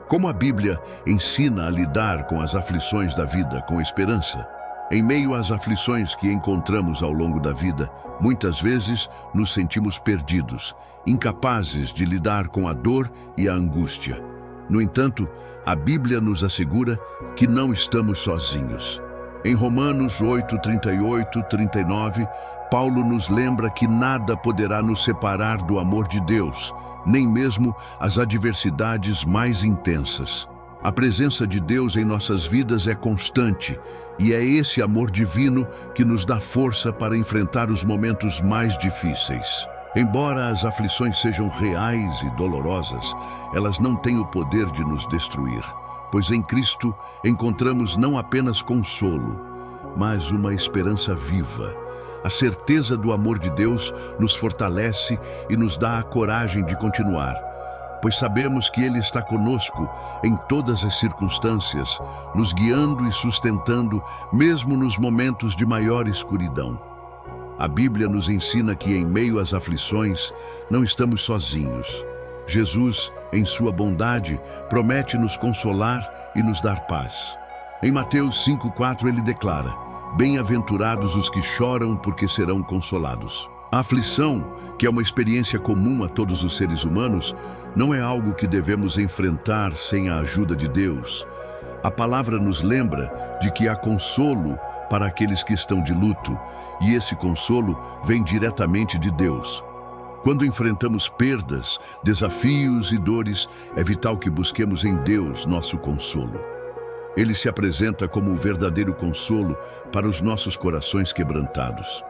Como a Bíblia ensina a lidar com as aflições da vida com esperança? Em meio às aflições que encontramos ao longo da vida, muitas vezes nos sentimos perdidos, incapazes de lidar com a dor e a angústia. No entanto, a Bíblia nos assegura que não estamos sozinhos. Em Romanos 8, 38, 39, Paulo nos lembra que nada poderá nos separar do amor de Deus, nem mesmo as adversidades mais intensas. A presença de Deus em nossas vidas é constante, e é esse amor divino que nos dá força para enfrentar os momentos mais difíceis. Embora as aflições sejam reais e dolorosas, elas não têm o poder de nos destruir, pois em Cristo encontramos não apenas consolo, mas uma esperança viva. A certeza do amor de Deus nos fortalece e nos dá a coragem de continuar, pois sabemos que Ele está conosco em todas as circunstâncias, nos guiando e sustentando, mesmo nos momentos de maior escuridão. A Bíblia nos ensina que em meio às aflições não estamos sozinhos. Jesus, em sua bondade, promete nos consolar e nos dar paz. Em Mateus 5,4 ele declara: "Bem-aventurados os que choram, porque serão consolados." A aflição, que é uma experiência comum a todos os seres humanos, não é algo que devemos enfrentar sem a ajuda de Deus. A palavra nos lembra de que há consolo para aqueles que estão de luto, e esse consolo vem diretamente de Deus. Quando enfrentamos perdas, desafios e dores, é vital que busquemos em Deus nosso consolo. Ele se apresenta como o verdadeiro consolo para os nossos corações quebrantados.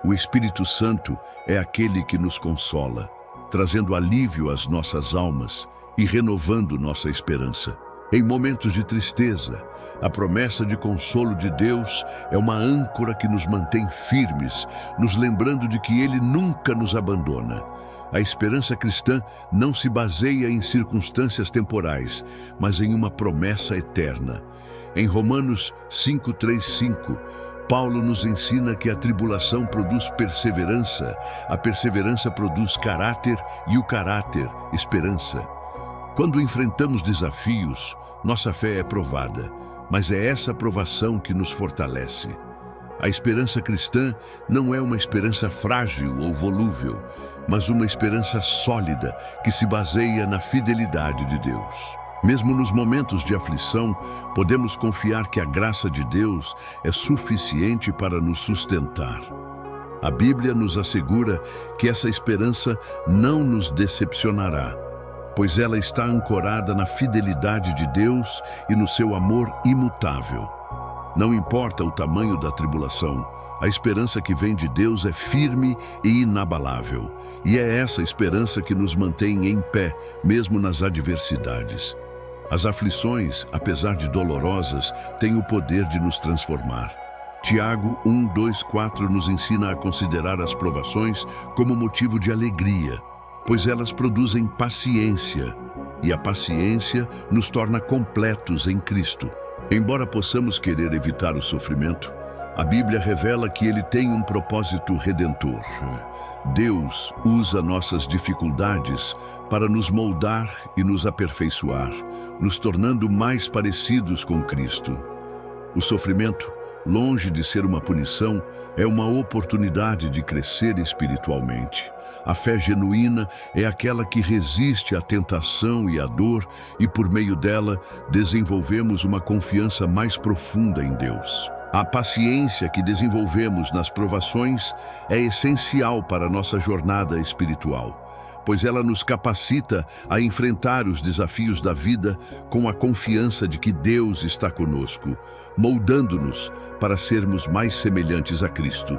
O Espírito Santo é aquele que nos consola, trazendo alívio às nossas almas e renovando nossa esperança. Em momentos de tristeza, a promessa de consolo de Deus é uma âncora que nos mantém firmes, nos lembrando de que Ele nunca nos abandona. A esperança cristã não se baseia em circunstâncias temporais, mas em uma promessa eterna. Em Romanos 5:3-5, Paulo nos ensina que a tribulação produz perseverança, a perseverança produz caráter e o caráter, esperança. Quando enfrentamos desafios, nossa fé é provada, mas é essa provação que nos fortalece. A esperança cristã não é uma esperança frágil ou volúvel, mas uma esperança sólida que se baseia na fidelidade de Deus. Mesmo nos momentos de aflição, podemos confiar que a graça de Deus é suficiente para nos sustentar. A Bíblia nos assegura que essa esperança não nos decepcionará, pois ela está ancorada na fidelidade de Deus e no seu amor imutável. Não importa o tamanho da tribulação, a esperança que vem de Deus é firme e inabalável, e é essa esperança que nos mantém em pé, mesmo nas adversidades. As aflições, apesar de dolorosas, têm o poder de nos transformar. Tiago 1:2-4 nos ensina a considerar as provações como motivo de alegria, pois elas produzem paciência, e a paciência nos torna completos em Cristo. Embora possamos querer evitar o sofrimento, a Bíblia revela que ele tem um propósito redentor. Deus usa nossas dificuldades para nos moldar e nos aperfeiçoar, nos tornando mais parecidos com Cristo. O sofrimento, longe de ser uma punição, é uma oportunidade de crescer espiritualmente. A fé genuína é aquela que resiste à tentação e à dor, e por meio dela desenvolvemos uma confiança mais profunda em Deus. A paciência que desenvolvemos nas provações é essencial para a nossa jornada espiritual, pois ela nos capacita a enfrentar os desafios da vida com a confiança de que Deus está conosco, moldando-nos para sermos mais semelhantes a Cristo.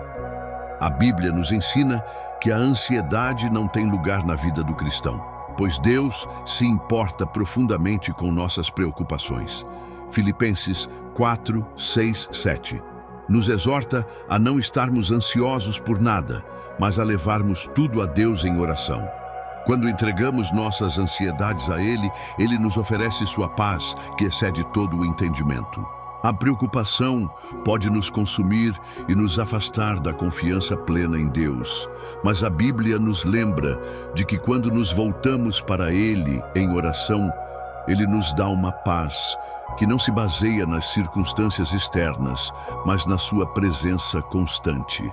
A Bíblia nos ensina que a ansiedade não tem lugar na vida do cristão, pois Deus se importa profundamente com nossas preocupações. Filipenses 4:6-7 nos exorta a não estarmos ansiosos por nada, mas a levarmos tudo a Deus em oração. Quando entregamos nossas ansiedades a Ele, Ele nos oferece sua paz, que excede todo o entendimento. A preocupação pode nos consumir e nos afastar da confiança plena em Deus, mas a Bíblia nos lembra de que quando nos voltamos para Ele em oração, Ele nos dá uma paz que não se baseia nas circunstâncias externas, mas na sua presença constante.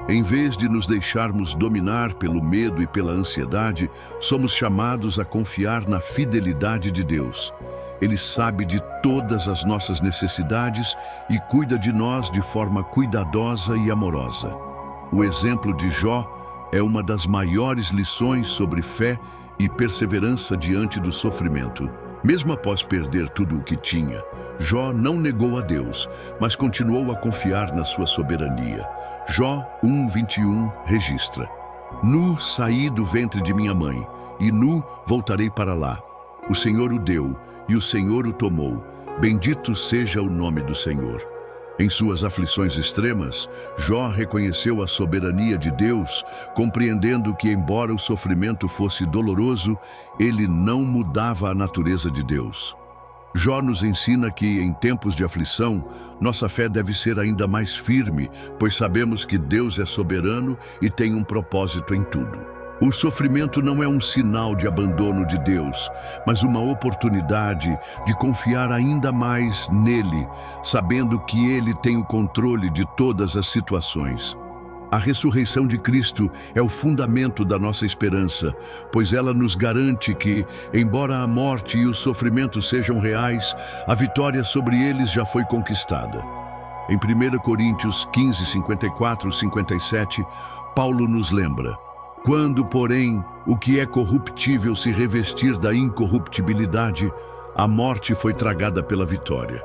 Em vez de nos deixarmos dominar pelo medo e pela ansiedade, somos chamados a confiar na fidelidade de Deus. Ele sabe de todas as nossas necessidades e cuida de nós de forma cuidadosa e amorosa. O exemplo de Jó é uma das maiores lições sobre fé e perseverança diante do sofrimento. Mesmo após perder tudo o que tinha, Jó não negou a Deus, mas continuou a confiar na sua soberania. Jó 1:21 registra: Nu saí do ventre de minha mãe, e nu voltarei para lá. O Senhor o deu, e o Senhor o tomou. Bendito seja o nome do Senhor. Em suas aflições extremas, Jó reconheceu a soberania de Deus, compreendendo que, embora o sofrimento fosse doloroso, ele não mudava a natureza de Deus. Jó nos ensina que, em tempos de aflição, nossa fé deve ser ainda mais firme, pois sabemos que Deus é soberano e tem um propósito em tudo. O sofrimento não é um sinal de abandono de Deus, mas uma oportunidade de confiar ainda mais nele, sabendo que ele tem o controle de todas as situações. A ressurreição de Cristo é o fundamento da nossa esperança, pois ela nos garante que, embora a morte e o sofrimento sejam reais, a vitória sobre eles já foi conquistada. Em 1 Coríntios 15, 54 e 57, Paulo nos lembra: Quando, porém, o que é corruptível se revestir da incorruptibilidade, a morte foi tragada pela vitória.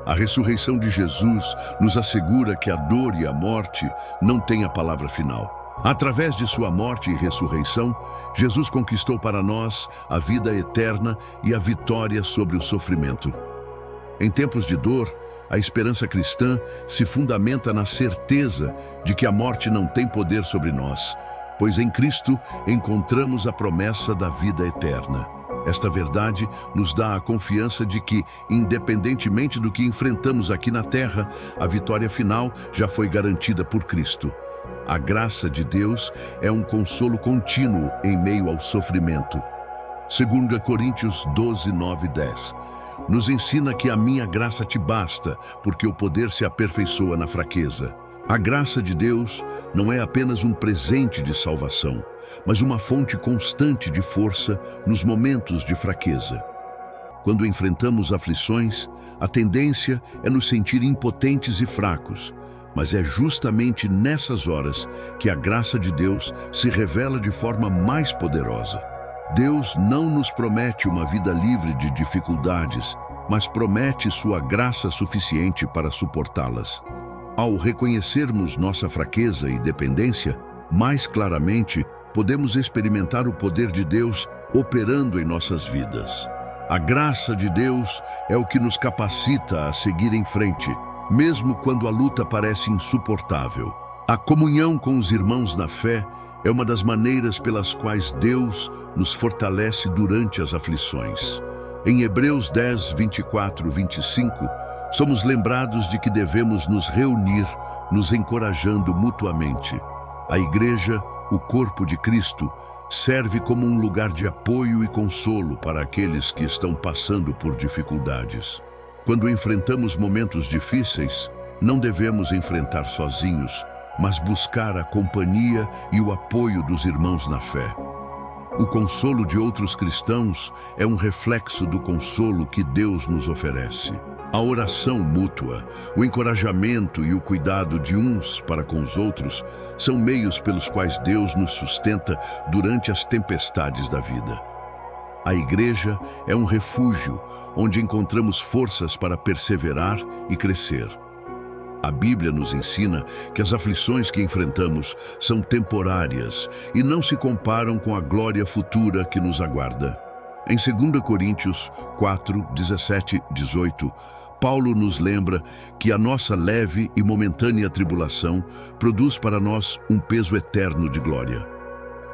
A ressurreição de Jesus nos assegura que a dor e a morte não têm a palavra final. Através de sua morte e ressurreição, Jesus conquistou para nós a vida eterna e a vitória sobre o sofrimento. Em tempos de dor, a esperança cristã se fundamenta na certeza de que a morte não tem poder sobre nós, pois em Cristo encontramos a promessa da vida eterna. Esta verdade nos dá a confiança de que, independentemente do que enfrentamos aqui na terra, a vitória final já foi garantida por Cristo. A graça de Deus é um consolo contínuo em meio ao sofrimento. 2 Coríntios 12, 9 e 10 nos ensina que a minha graça te basta, porque o poder se aperfeiçoa na fraqueza. A graça de Deus não é apenas um presente de salvação, mas uma fonte constante de força nos momentos de fraqueza. Quando enfrentamos aflições, a tendência é nos sentir impotentes e fracos, mas é justamente nessas horas que a graça de Deus se revela de forma mais poderosa. Deus não nos promete uma vida livre de dificuldades, mas promete sua graça suficiente para suportá-las. Ao reconhecermos nossa fraqueza e dependência, mais claramente podemos experimentar o poder de Deus operando em nossas vidas. A graça de Deus é o que nos capacita a seguir em frente, mesmo quando a luta parece insuportável. A comunhão com os irmãos na fé é uma das maneiras pelas quais Deus nos fortalece durante as aflições. Em Hebreus 10, 24 e 25, somos lembrados de que devemos nos reunir, nos encorajando mutuamente. A igreja, o corpo de Cristo, serve como um lugar de apoio e consolo para aqueles que estão passando por dificuldades. Quando enfrentamos momentos difíceis, não devemos enfrentar sozinhos, mas buscar a companhia e o apoio dos irmãos na fé. O consolo de outros cristãos é um reflexo do consolo que Deus nos oferece. A oração mútua, o encorajamento e o cuidado de uns para com os outros são meios pelos quais Deus nos sustenta durante as tempestades da vida. A igreja é um refúgio onde encontramos forças para perseverar e crescer. A Bíblia nos ensina que as aflições que enfrentamos são temporárias e não se comparam com a glória futura que nos aguarda. Em 2 Coríntios 4, 17 e 18, Paulo nos lembra que a nossa leve e momentânea tribulação produz para nós um peso eterno de glória.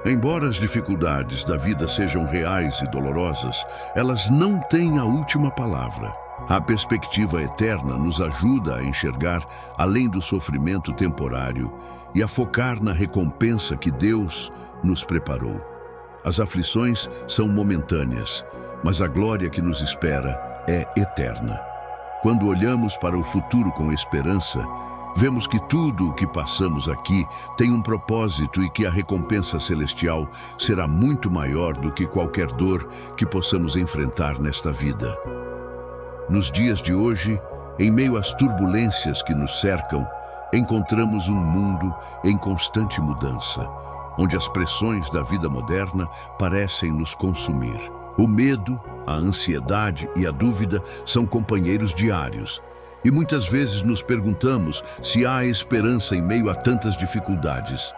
Embora as dificuldades da vida sejam reais e dolorosas, elas não têm a última palavra. A perspectiva eterna nos ajuda a enxergar além do sofrimento temporário e a focar na recompensa que Deus nos preparou. As aflições são momentâneas, mas a glória que nos espera é eterna. Quando olhamos para o futuro com esperança, vemos que tudo o que passamos aqui tem um propósito e que a recompensa celestial será muito maior do que qualquer dor que possamos enfrentar nesta vida. Nos dias de hoje, em meio às turbulências que nos cercam, encontramos um mundo em constante mudança, onde as pressões da vida moderna parecem nos consumir. O medo, a ansiedade e a dúvida são companheiros diários, e muitas vezes nos perguntamos se há esperança em meio a tantas dificuldades.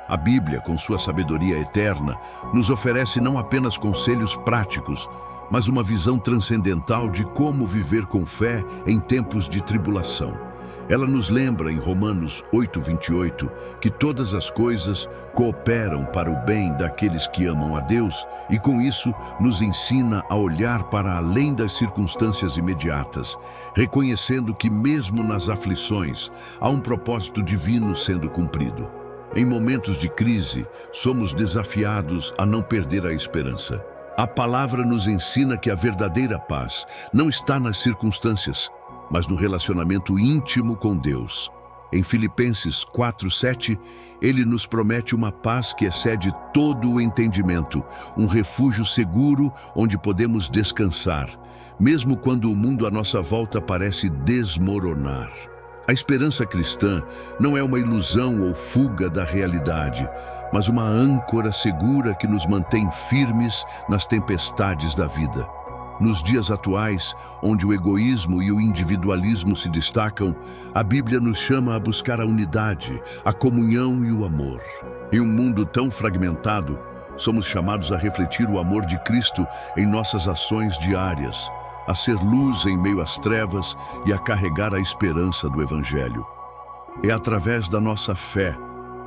A Bíblia, com sua sabedoria eterna, nos oferece não apenas conselhos práticos, mas uma visão transcendental de como viver com fé em tempos de tribulação. Ela nos lembra em Romanos 8:28 que todas as coisas cooperam para o bem daqueles que amam a Deus e com isso nos ensina a olhar para além das circunstâncias imediatas, reconhecendo que mesmo nas aflições há um propósito divino sendo cumprido. Em momentos de crise, somos desafiados a não perder a esperança. A palavra nos ensina que a verdadeira paz não está nas circunstâncias, mas no relacionamento íntimo com Deus. Em Filipenses 4:7, ele nos promete uma paz que excede todo o entendimento, um refúgio seguro onde podemos descansar, mesmo quando o mundo à nossa volta parece desmoronar. A esperança cristã não é uma ilusão ou fuga da realidade, mas uma âncora segura que nos mantém firmes nas tempestades da vida. Nos dias atuais, onde o egoísmo e o individualismo se destacam, a Bíblia nos chama a buscar a unidade, a comunhão e o amor. Em um mundo tão fragmentado, somos chamados a refletir o amor de Cristo em nossas ações diárias, a ser luz em meio às trevas e a carregar a esperança do Evangelho. É através da nossa fé,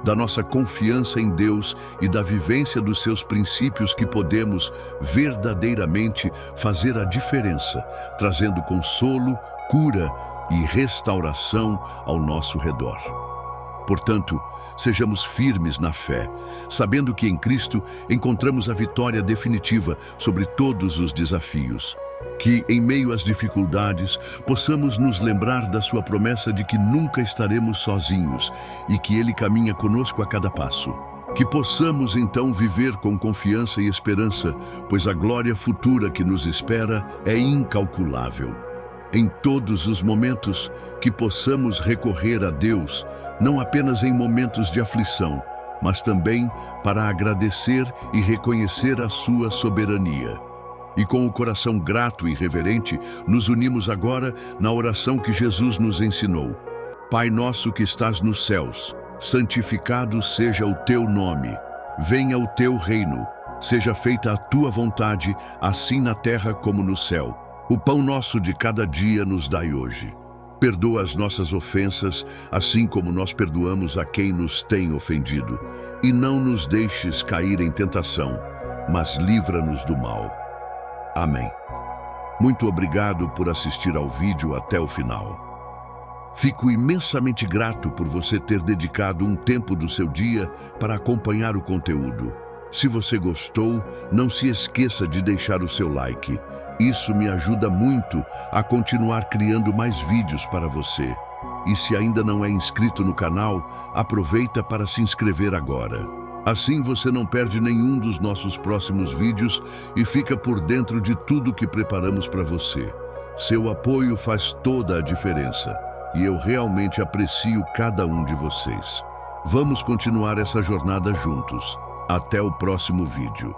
da nossa confiança em Deus e da vivência dos seus princípios que podemos verdadeiramente fazer a diferença, trazendo consolo, cura e restauração ao nosso redor. Portanto, sejamos firmes na fé, sabendo que em Cristo encontramos a vitória definitiva sobre todos os desafios. Que, em meio às dificuldades, possamos nos lembrar da sua promessa de que nunca estaremos sozinhos e que Ele caminha conosco a cada passo. Que possamos, então, viver com confiança e esperança, pois a glória futura que nos espera é incalculável. Em todos os momentos, que possamos recorrer a Deus, não apenas em momentos de aflição, mas também para agradecer e reconhecer a sua soberania. E com o coração grato e reverente, nos unimos agora na oração que Jesus nos ensinou. Pai nosso que estás nos céus, santificado seja o teu nome. Venha o teu reino. Seja feita a tua vontade, assim na terra como no céu. O pão nosso de cada dia nos dai hoje. Perdoa as nossas ofensas, assim como nós perdoamos a quem nos tem ofendido. E não nos deixes cair em tentação, mas livra-nos do mal. Amém. Muito obrigado por assistir ao vídeo até o final. Fico imensamente grato por você ter dedicado um tempo do seu dia para acompanhar o conteúdo. Se você gostou, não se esqueça de deixar o seu like. Isso me ajuda muito a continuar criando mais vídeos para você. E se ainda não é inscrito no canal, aproveita para se inscrever agora. Assim você não perde nenhum dos nossos próximos vídeos e fica por dentro de tudo que preparamos para você. Seu apoio faz toda a diferença e eu realmente aprecio cada um de vocês. Vamos continuar essa jornada juntos. Até o próximo vídeo.